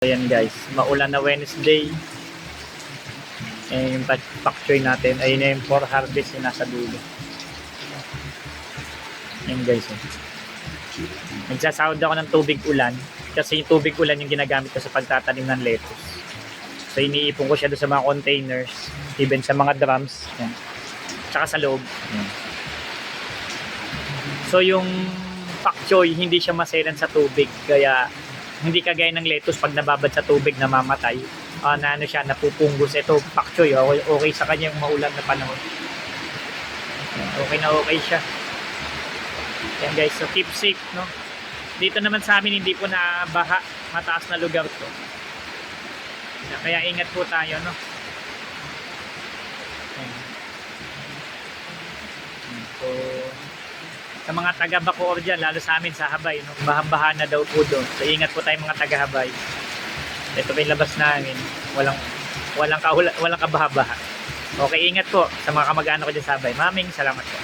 Ayan guys, maulan na Wednesday. Yung pak choy natin, ayun na yung for harvest yung nasa dulo. Ayan guys. Nagsasahod ako ng tubig ulan kasi yung tubig ulan yung ginagamit ko sa pagtatanim ng lettuce. So iniipon ko siya doon sa mga containers, even sa mga drums, yan. Tsaka sa loob. Yan. So yung pak choy, hindi siya maselan sa tubig, kaya hindi kagaya ng lettuce pag nababad sa tubig namamatay. Na ano siya, napupunggos. Ito pak choy, okay sa kanya yung maulan na panahon. Okay na okay siya. Yan guys, so keep safe, no? Dito naman sa amin hindi po na baha, mataas na lugar to. Kaya ingat po tayo, no? So sa mga taga Bacoor dyan, lalo sa amin sa Habay, no? Baha-baha na daw po doon. So ingat po tayo mga taga Habay. Ito pa yung labas namin. Walang kabaha-baha. Okay, ingat po sa mga kamag-anak ko dyan sa Habay. Maming salamat po.